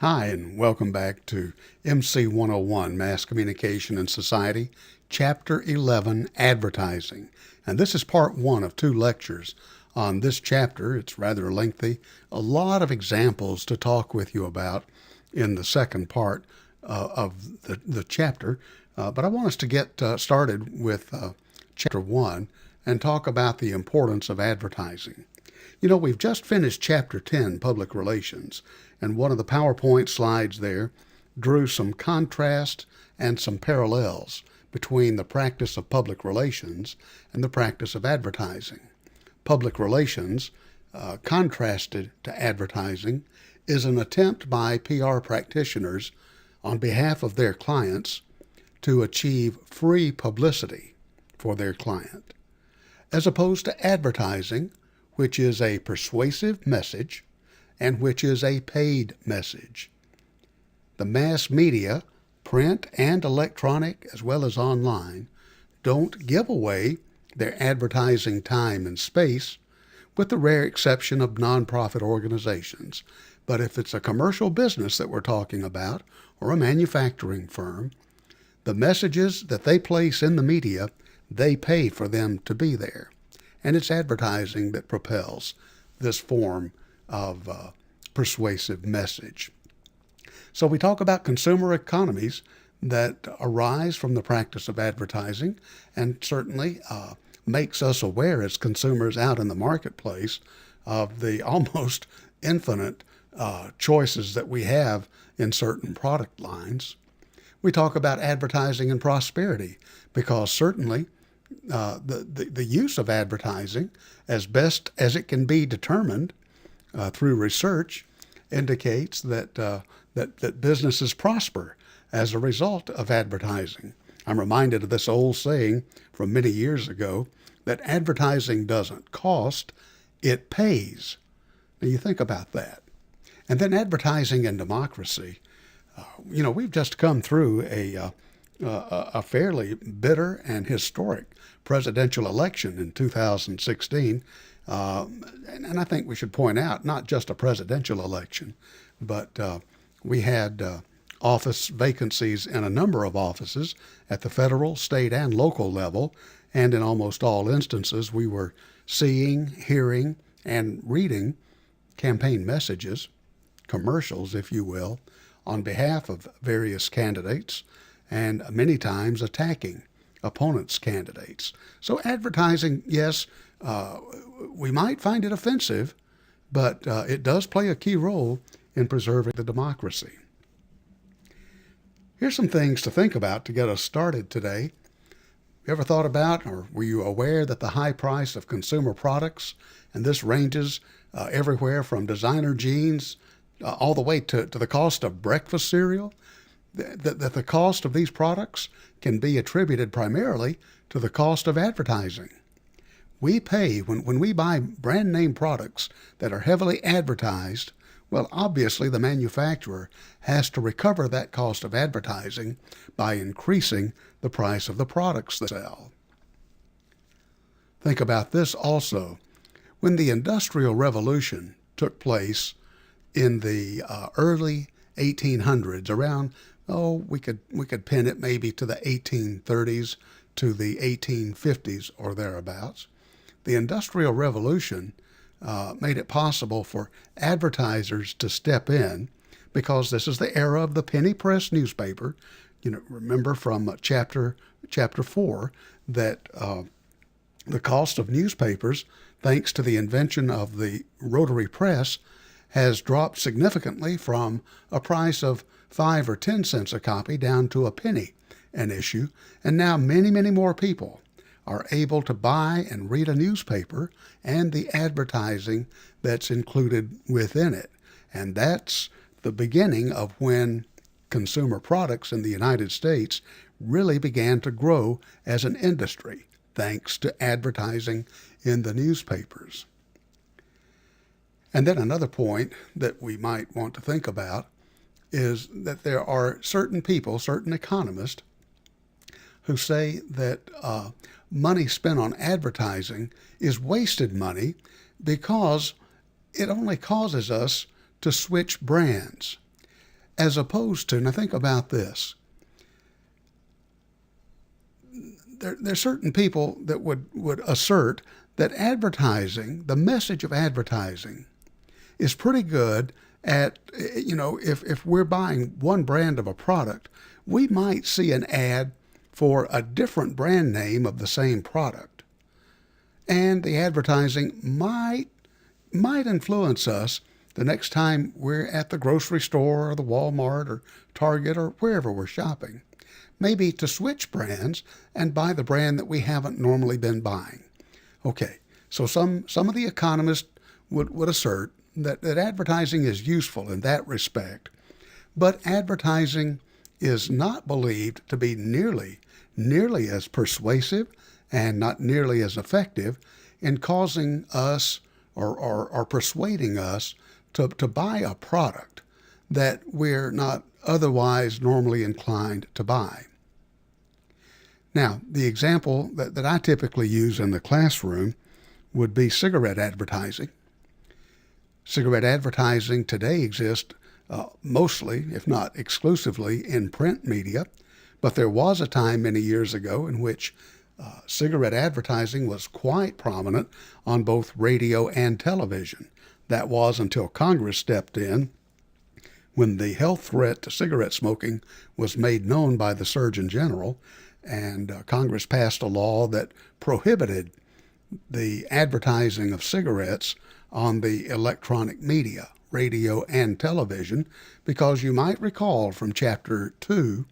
Hi, and welcome back to MC101 Mass Communication and Society, Chapter 11 Advertising. And this is part one of two lectures on this chapter. It's rather lengthy, a lot of examples to talk with you about in the second part of the chapter. But I want us to get started with Chapter 1 and talk about the importance of advertising. You know, we've just finished Chapter 10, Public Relations, and one of the PowerPoint slides there drew some contrast and some parallels between the practice of public relations and the practice of advertising. Public relations, contrasted to advertising, is an attempt by PR practitioners on behalf of their clients to achieve free publicity for their client, as opposed to advertising, which is a persuasive message and which is a paid message. The mass media, print and electronic as well as online, don't give away their advertising time and space, with the rare exception of nonprofit organizations. But if it's a commercial business that we're talking about, or a manufacturing firm, the messages that they place in the media, they pay for them to be there. And it's advertising that propels this form of persuasive message. So we talk about consumer economies that arise from the practice of advertising, and certainly makes us aware as consumers out in the marketplace of the almost infinite choices that we have in certain product lines. We talk about advertising and prosperity because certainly the use of advertising, as best as it can be determined through research, indicates that businesses prosper as a result of advertising. I'm reminded of this old saying from many years ago that advertising doesn't cost, it pays. Now you think about that. And then advertising and democracy. We've just come through a fairly bitter and historic presidential election in 2016. And I think we should point out, not just a presidential election, but we had office vacancies in a number of offices at the federal, state, and local level. And in almost all instances, we were seeing, hearing, and reading campaign messages, commercials, if you will, on behalf of various candidates, and many times attacking opponents' candidates. So advertising, yes, we might find it offensive, but it does play a key role in preserving the democracy. Here's some things to think about to get us started today. You ever thought about, or were you aware that the high price of consumer products, and this ranges everywhere from designer jeans all the way to the cost of breakfast cereal, that the cost of these products can be attributed primarily to the cost of advertising. We pay, when we buy brand name products that are heavily advertised, well, obviously the manufacturer has to recover that cost of advertising by increasing the price of the products they sell. Think about this also. When the Industrial Revolution took place in the early 1800s, around, we could pin it maybe to the 1830s to the 1850s or thereabouts. The Industrial Revolution made it possible for advertisers to step in, because this is the era of the penny press newspaper. Remember from chapter 4 that the cost of newspapers, thanks to the invention of the rotary press, has dropped significantly from a price of 5 or 10 cents a copy down to a penny an issue, and now many, many more people are able to buy and read a newspaper and the advertising that's included within it. And that's the beginning of when consumer products in the United States really began to grow as an industry, thanks to advertising in the newspapers. And then another point that we might want to think about is that there are certain people, certain economists, who say that money spent on advertising is wasted money because it only causes us to switch brands. as opposed to, now think about this, there's certain people that would assert that advertising, the message of advertising, is pretty good at, if we're buying one brand of a product, we might see an ad for a different brand name of the same product. And the advertising might influence us the next time we're at the grocery store or the Walmart or Target or wherever we're shopping. Maybe to switch brands and buy the brand that we haven't normally been buying. Okay, so some of the economists would assert that advertising is useful in that respect, but advertising is not believed to be nearly as persuasive and not nearly as effective in causing us or persuading us to buy a product that we're not otherwise normally inclined to buy. Now, the example that I typically use in the classroom would be cigarette advertising. Cigarette advertising today exists mostly, if not exclusively, in print media, but there was a time many years ago in which cigarette advertising was quite prominent on both radio and television. That was until Congress stepped in when the health threat to cigarette smoking was made known by the Surgeon General, and Congress passed a law that prohibited the advertising of cigarettes on the electronic media, radio and television, because you might recall from Chapter 2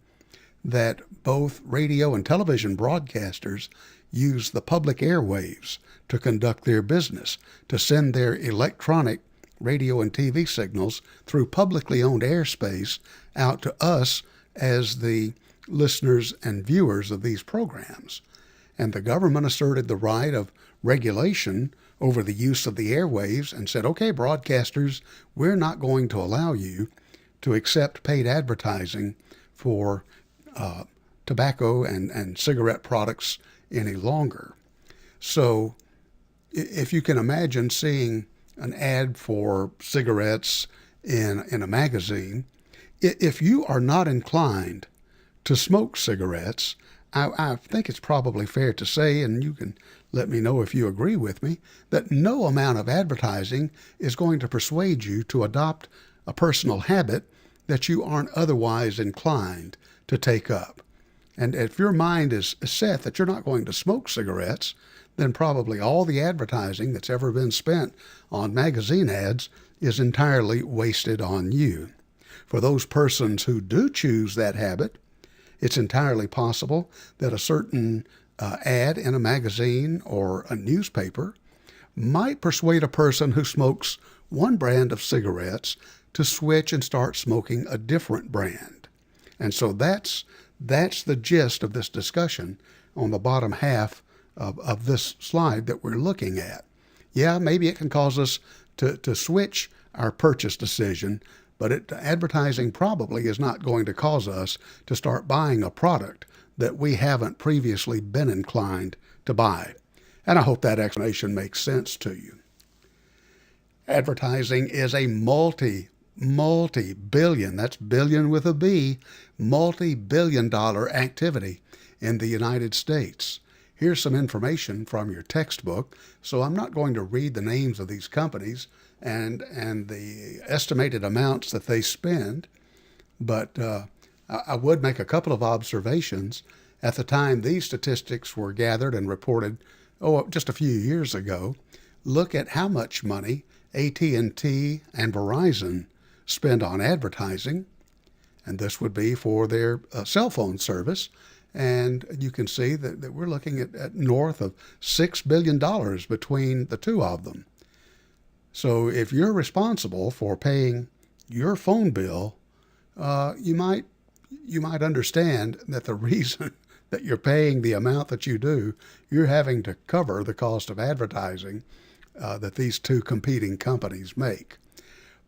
that both radio and television broadcasters use the public airwaves to conduct their business, to send their electronic radio and TV signals through publicly owned airspace out to us as the listeners and viewers of these programs. And the government asserted the right of regulation over the use of the airwaves and said, okay, broadcasters, we're not going to allow you to accept paid advertising for tobacco and cigarette products any longer. So if you can imagine seeing an ad for cigarettes in a magazine, if you are not inclined to smoke cigarettes, I think it's probably fair to say, and you can let me know if you agree with me, that no amount of advertising is going to persuade you to adopt a personal habit that you aren't otherwise inclined to take up. And if your mind is set that you're not going to smoke cigarettes, then probably all the advertising that's ever been spent on magazine ads is entirely wasted on you. For those persons who do choose that habit, it's entirely possible that a certain ad in a magazine or a newspaper might persuade a person who smokes one brand of cigarettes to switch and start smoking a different brand. And so that's the gist of this discussion on the bottom half of this slide that we're looking at. Yeah, maybe it can cause us to switch our purchase decision, but advertising probably is not going to cause us to start buying a product that we haven't previously been inclined to buy. And I hope that explanation makes sense to you. Advertising is a multi-billion, that's billion with a B, multi-billion-dollar activity in the United States. Here's some information from your textbook. So I'm not going to read the names of these companies and the estimated amounts that they spend, but I would make a couple of observations. At the time these statistics were gathered and reported, just a few years ago, look at how much money AT&T and Verizon spend on advertising, and this would be for their cell phone service. And you can see that we're looking at north of $6 billion between the two of them. So if you're responsible for paying your phone bill, you might understand that the reason that you're paying the amount that you do, you're having to cover the cost of advertising that these two competing companies make.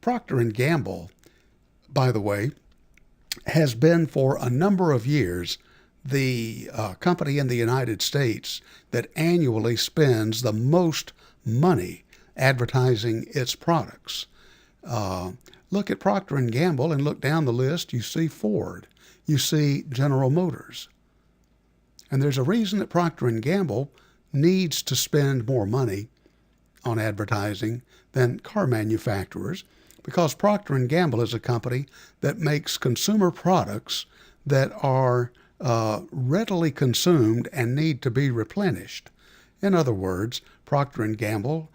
Procter & Gamble, by the way, has been for a number of years the company in the United States that annually spends the most money advertising its products. look at Procter & Gamble and look down the list, you see Ford, you see General Motors. And there's a reason that Procter & Gamble needs to spend more money on advertising than car manufacturers, because Procter & Gamble is a company that makes consumer products that are readily consumed and need to be replenished. In other words, Procter & Gamble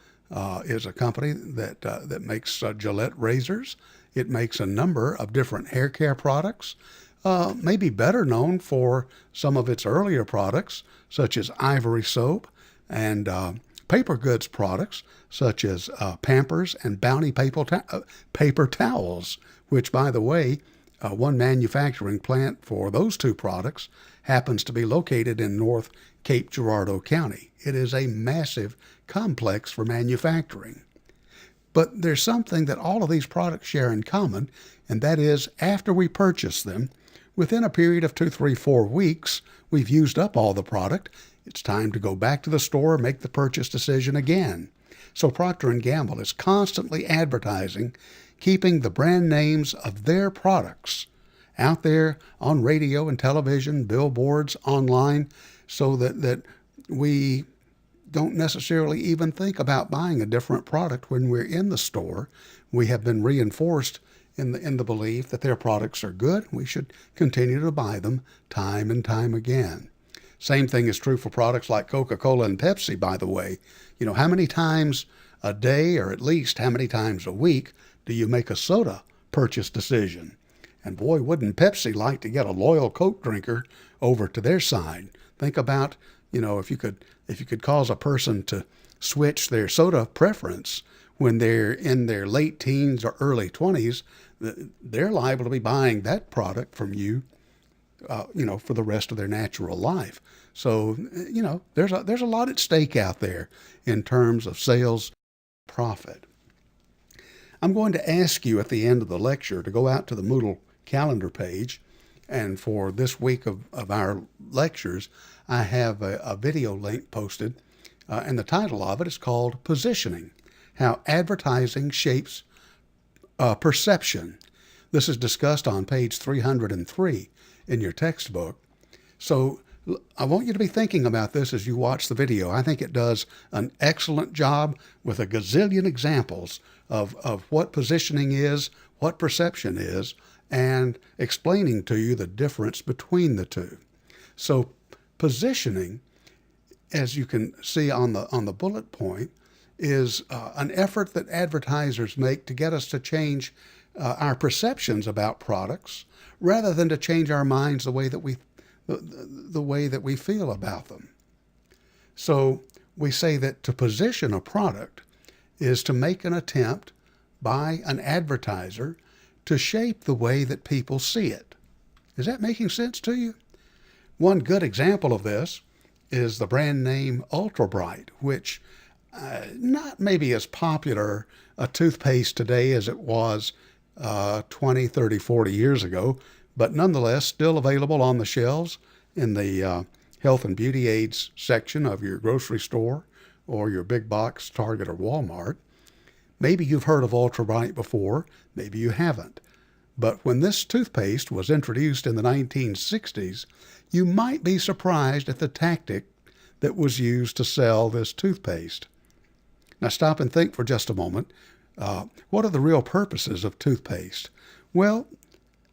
is a company that makes Gillette razors. It makes a number of different hair care products, maybe better known for some of its earlier products, such as Ivory soap, and paper goods products, such as Pampers and Bounty paper towels, which, by the way, one manufacturing plant for those two products happens to be located in North Cape Girardeau County. It is a massive complex for manufacturing. But there's something that all of these products share in common, and that is after we purchase them, within a period of 2, 3, 4 weeks, we've used up all the product. It's time to go back to the store and make the purchase decision again. So Procter & Gamble is constantly advertising, keeping the brand names of their products out there on radio and television, billboards, online, so that we don't necessarily even think about buying a different product when we're in the store. We have been reinforced in the belief that their products are good. We should continue to buy them time and time again. Same thing is true for products like Coca-Cola and Pepsi, by the way. You know, how many times a day, or at least how many times a week, do you make a soda purchase decision? And boy, wouldn't Pepsi like to get a loyal Coke drinker over to their side. Think about, you know, if you could cause a person to switch their soda preference when they're in their late teens or early 20s, they're liable to be buying that product from you, for the rest of their natural life. So, there's a lot at stake out there in terms of sales profit. I'm going to ask you at the end of the lecture to go out to the Moodle calendar page, and for this week of our lectures, I have a video link posted, and the title of it is called Positioning: How Advertising Shapes Perception. This is discussed on page 303 in your textbook. So I want you to be thinking about this as you watch the video. I think it does an excellent job with a gazillion examples of what positioning is, what perception is, and explaining to you the difference between the two. So positioning, as you can see on the bullet point, is an effort that advertisers make to get us to change our perceptions about products, rather than to change our minds the way that we feel about them. So we say that to position a product is to make an attempt by an advertiser to shape the way that people see it. Is that making sense to you? One good example of this is the brand name Ultra Bright, which not maybe as popular a toothpaste today as it was 20, 30, 40 years ago, but nonetheless still available on the shelves in the health and beauty aids section of your grocery store or your big box Target or Walmart. Maybe you've heard of Ultra Bright before, maybe you haven't. But when this toothpaste was introduced in the 1960s, you might be surprised at the tactic that was used to sell this toothpaste. Now stop and think for just a moment. What are the real purposes of toothpaste? Well,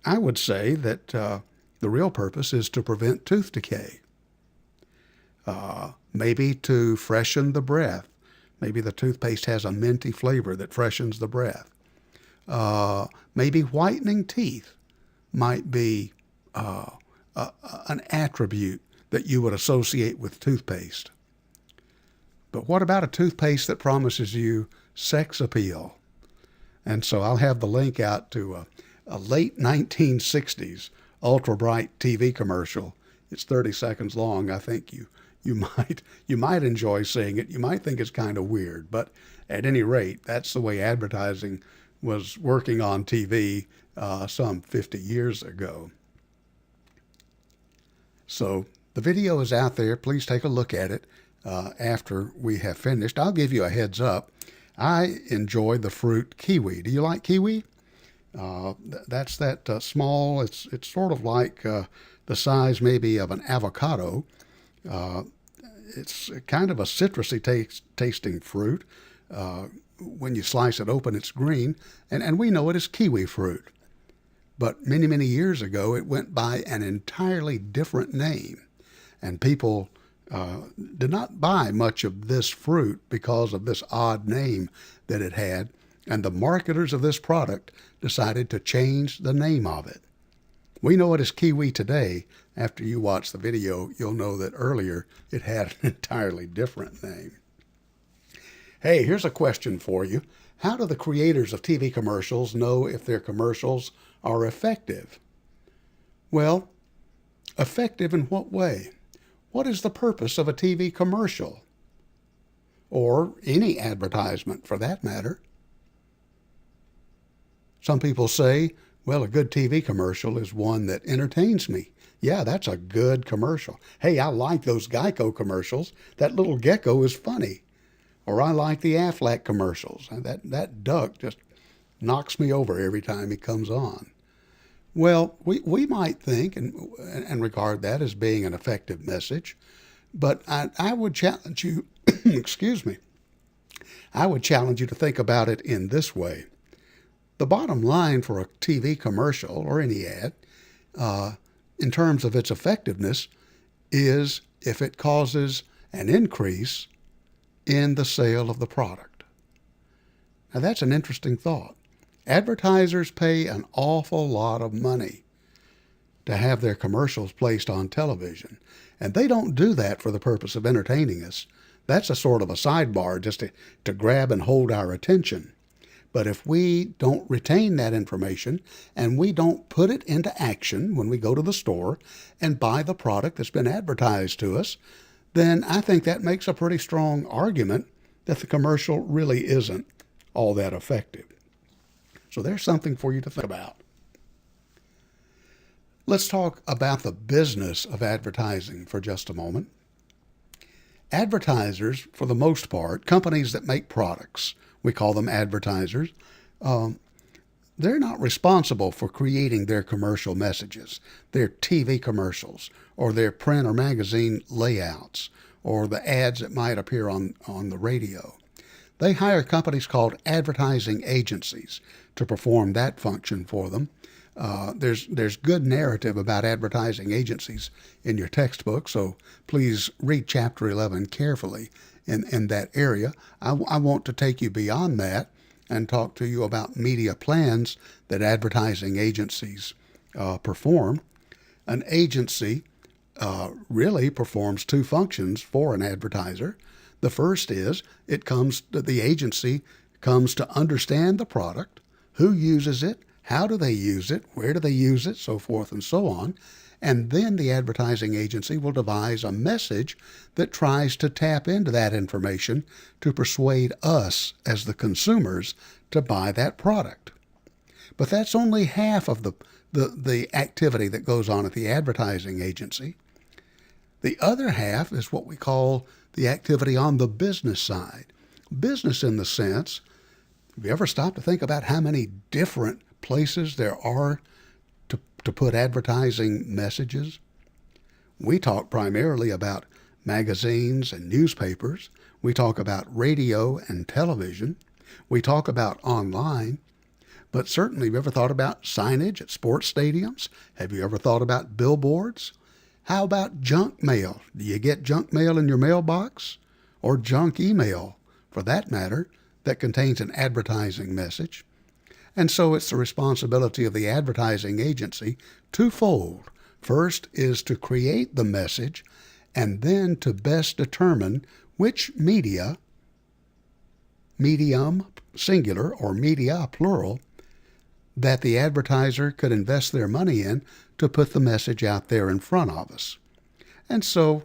I would say that the real purpose is to prevent tooth decay. Maybe to freshen the breath. Maybe the toothpaste has a minty flavor that freshens the breath. Maybe whitening teeth might be an attribute that you would associate with toothpaste. But what about a toothpaste that promises you sex appeal? And so I'll have the link out to a late 1960s Ultra Bright TV commercial. It's 30 seconds long. I think you might enjoy seeing it. You might think it's kind of weird, but at any rate, that's the way advertising was working on TV some 50 years ago. So the video is out there. Please take a look at it after we have finished. I'll give you a heads up. I enjoy the fruit kiwi. Do you like kiwi? That's that small. It's sort of like the size maybe of an avocado. Uh, it's kind of a citrusy tasting fruit. When you slice it open, it's green, and we know it as kiwi fruit. But many, many years ago, it went by an entirely different name, and people did not buy much of this fruit because of this odd name that it had, and the marketers of this product decided to change the name of it. We know it as kiwi today. After you watch the video, you'll know that earlier it had an entirely different name. Hey, here's a question for you. How do the creators of TV commercials know if their commercials are effective? Well, effective in what way? What is the purpose of a TV commercial? Or any advertisement for that matter? Some people say, well, a good TV commercial is one that entertains me. Yeah, that's a good commercial. Hey, I like those Geico commercials. That little gecko is funny. Or I like the Aflac commercials. That duck just knocks me over every time he comes on. Well, we might think and regard that as being an effective message, but I would challenge you, excuse me, I would challenge you to think about it in this way. The bottom line for a TV commercial or any ad, in terms of its effectiveness, is if it causes an increase in the sale of the product. Now that's an interesting thought. Advertisers pay an awful lot of money to have their commercials placed on television, and they don't do that for the purpose of entertaining us. That's a sort of a sidebar just to grab and hold our attention. But if we don't retain that information and we don't put it into action when we go to the store and buy the product that's been advertised to us, then I think that makes a pretty strong argument that the commercial really isn't all that effective. So there's something for you to think about. Let's talk about the business of advertising for just a moment. Advertisers, for the most part, companies that make products, we call them advertisers, they're not responsible for creating their commercial messages, their TV commercials, or their print or magazine layouts, or the ads that might appear on the radio. They hire companies called advertising agencies to perform that function for them. There's good narrative about advertising agencies in your textbook, so please read Chapter 11 carefully in that area. I want to take you beyond that and talk to you about media plans that advertising agencies perform. An agency really performs two functions for an advertiser. The first is the agency comes to understand the product, who uses it, how do they use it, where do they use it, so forth and so on. And then the advertising agency will devise a message that tries to tap into that information to persuade us as the consumers to buy that product. But that's only half of the activity that goes on at the advertising agency. The other half is what we call the activity on the business side. Business in the sense, have you ever stopped to think about how many different places there are to put advertising messages? We talk primarily about magazines and newspapers. We talk about radio and television. We talk about online. But certainly, have you ever thought about signage at sports stadiums? Have you ever thought about billboards? How about junk mail? Do you get junk mail in your mailbox? Or junk email, for that matter, that contains an advertising message? And so it's the responsibility of the advertising agency twofold. First is to create the message, and then to best determine which medium, singular, or media, plural, that the advertiser could invest their money in to put the message out there in front of us. And so,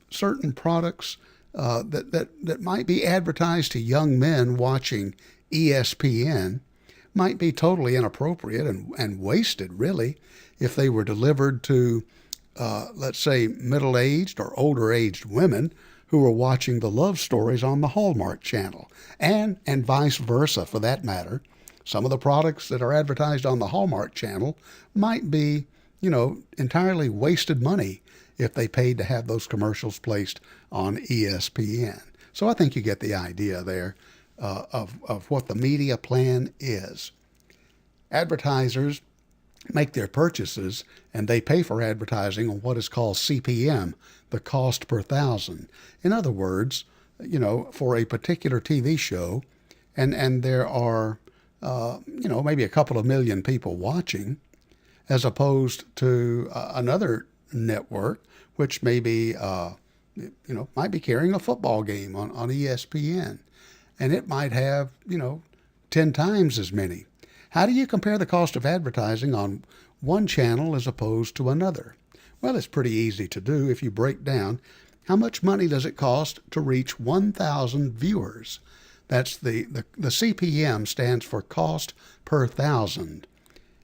certain products that might be advertised to young men watching ESPN might be totally inappropriate and wasted, really, if they were delivered to, let's say, middle-aged or older-aged women who are watching the love stories on the Hallmark Channel, and vice versa for that matter. Some of the products that are advertised on the Hallmark Channel might be, entirely wasted money if they paid to have those commercials placed on ESPN. So I think you get the idea there of what the media plan is. Advertisers make their purchases and they pay for advertising on what is called CPM, the cost per thousand. In other words, for a particular TV show, and there are, maybe a couple of million people watching, as opposed to another network, which maybe, might be carrying a football game on ESPN, and it might have, 10 times as many. How do you compare the cost of advertising on one channel as opposed to another? Well, it's pretty easy to do if you break down how much money does it cost to reach 1,000 viewers. That's the CPM stands for cost per thousand.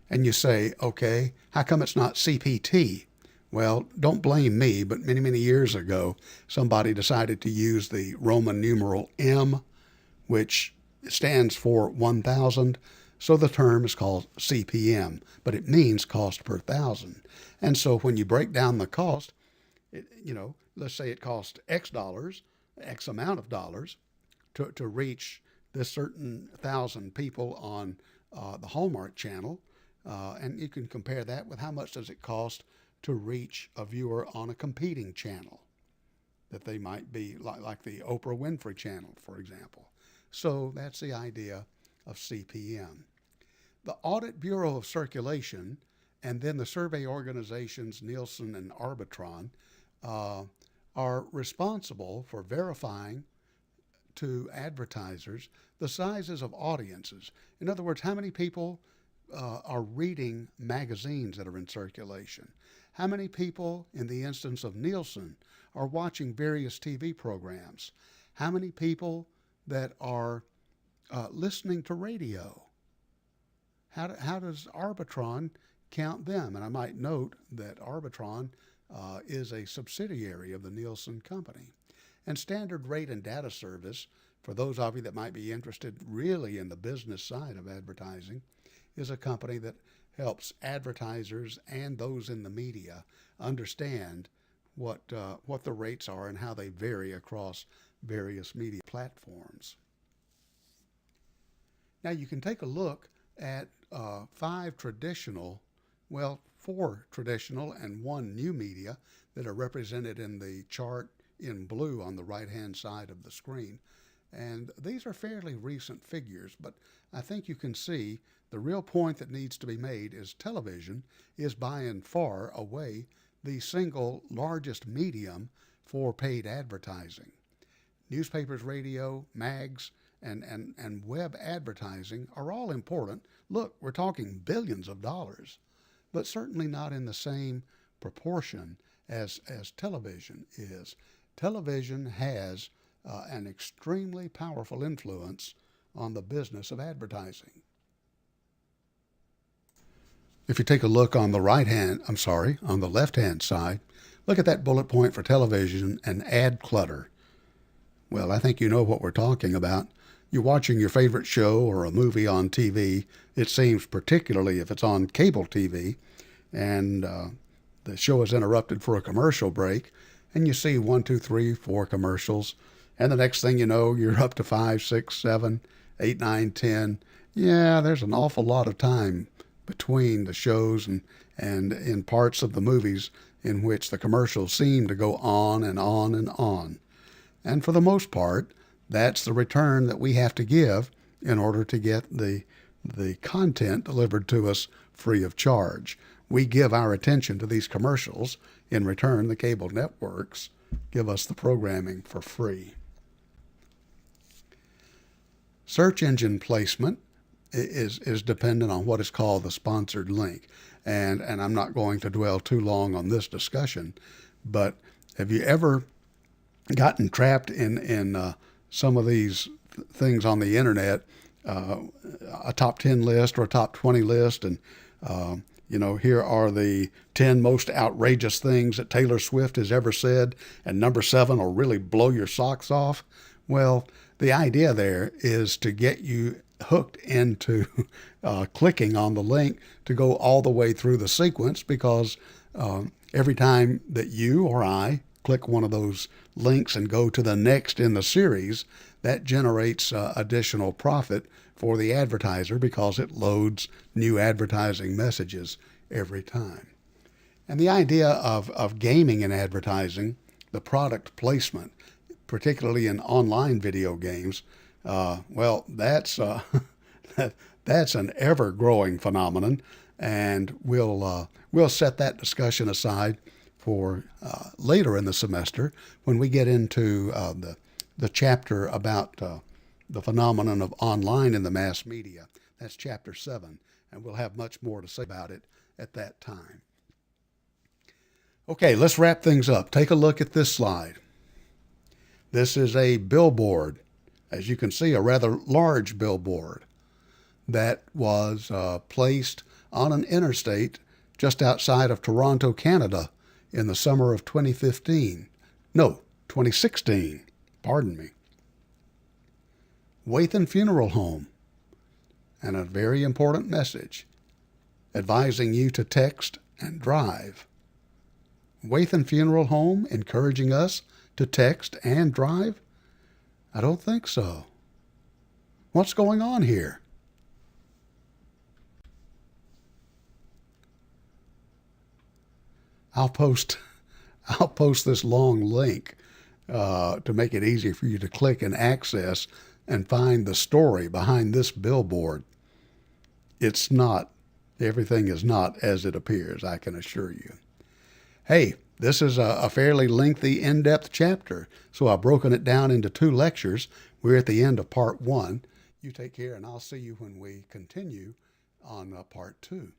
And you say, okay, how come it's not CPT? Well, don't blame me, but many, many years ago, somebody decided to use the Roman numeral M, which stands for 1,000. So the term is called CPM, but it means cost per thousand. And so when you break down the cost, let's say it costs X dollars, X amount of dollars to reach this certain 1,000 people on the Hallmark Channel. And you can compare that with how much does it cost to reach a viewer on a competing channel that they might be like the Oprah Winfrey Channel, for example. So that's the idea of CPM. The Audit Bureau of Circulation and then the survey organizations Nielsen and Arbitron are responsible for verifying to advertisers the sizes of audiences. In other words, how many people are reading magazines that are in circulation? How many people, in the instance of Nielsen, are watching various TV programs? How many people that are listening to radio? How does Arbitron count them? And I might note that Arbitron is a subsidiary of the Nielsen Company. And Standard Rate and Data Service, for those of you that might be interested really in the business side of advertising, is a company that helps advertisers and those in the media understand what the rates are and how they vary across various media platforms. Now you can take a look at four traditional and one new media that are represented in the chart in blue on the right-hand side of the screen. And these are fairly recent figures, but I think you can see the real point that needs to be made is television is by and far away the single largest medium for paid advertising. Newspapers, radio, mags, and web advertising are all important. Look, we're talking billions of dollars, but certainly not in the same proportion as television is. Television has an extremely powerful influence on the business of advertising. If you take a look on the on the left-hand side, look at that bullet point for television and ad clutter. Well, I think you know what we're talking about. You're watching your favorite show or a movie on TV, it seems, particularly if it's on cable TV, and the show is interrupted for a commercial break, and you see 1, 2, 3, 4 commercials, and the next thing you know, you're up to 5, 6, 7, 8, 9, 10. Yeah, there's an awful lot of time between the shows and in parts of the movies in which the commercials seem to go on and on and on. And for the most part, that's the return that we have to give in order to get the content delivered to us free of charge. We give our attention to these commercials. In return, the cable networks give us the programming for free. Search engine placement is dependent on what is called the sponsored link. And I'm not going to dwell too long on this discussion, but have you ever gotten trapped in some of these things on the internet, a top 10 list or a top 20 list, and Here are the 10 most outrageous things that Taylor Swift has ever said, and number 7 will really blow your socks off. Well, the idea there is to get you hooked into clicking on the link to go all the way through the sequence, because every time that you or I click one of those links and go to the next in the series, that generates additional profit for the advertiser, because it loads new advertising messages every time. And the idea of gaming and advertising, the product placement, particularly in online video games, well, that's that's an ever-growing phenomenon, and we'll set that discussion aside for later in the semester when we get into the chapter about the phenomenon of online in the mass media. That's chapter 7, and we'll have much more to say about it at that time. Okay, let's wrap things up. Take a look at this slide. This is a billboard, as you can see, a rather large billboard that was placed on an interstate just outside of Toronto, Canada in the summer of 2016, pardon me. Wathan Funeral Home, and a very important message advising you to text and drive. Wathan Funeral Home encouraging us to text and drive? I don't think so. What's going on here? I'll post this long link to make it easy for you to click and access and find the story behind this billboard. Everything is not as it appears, I can assure you. Hey, this is a fairly lengthy, in-depth chapter, so I've broken it down into 2 lectures. We're at the end of part 1. You take care, and I'll see you when we continue on part 2.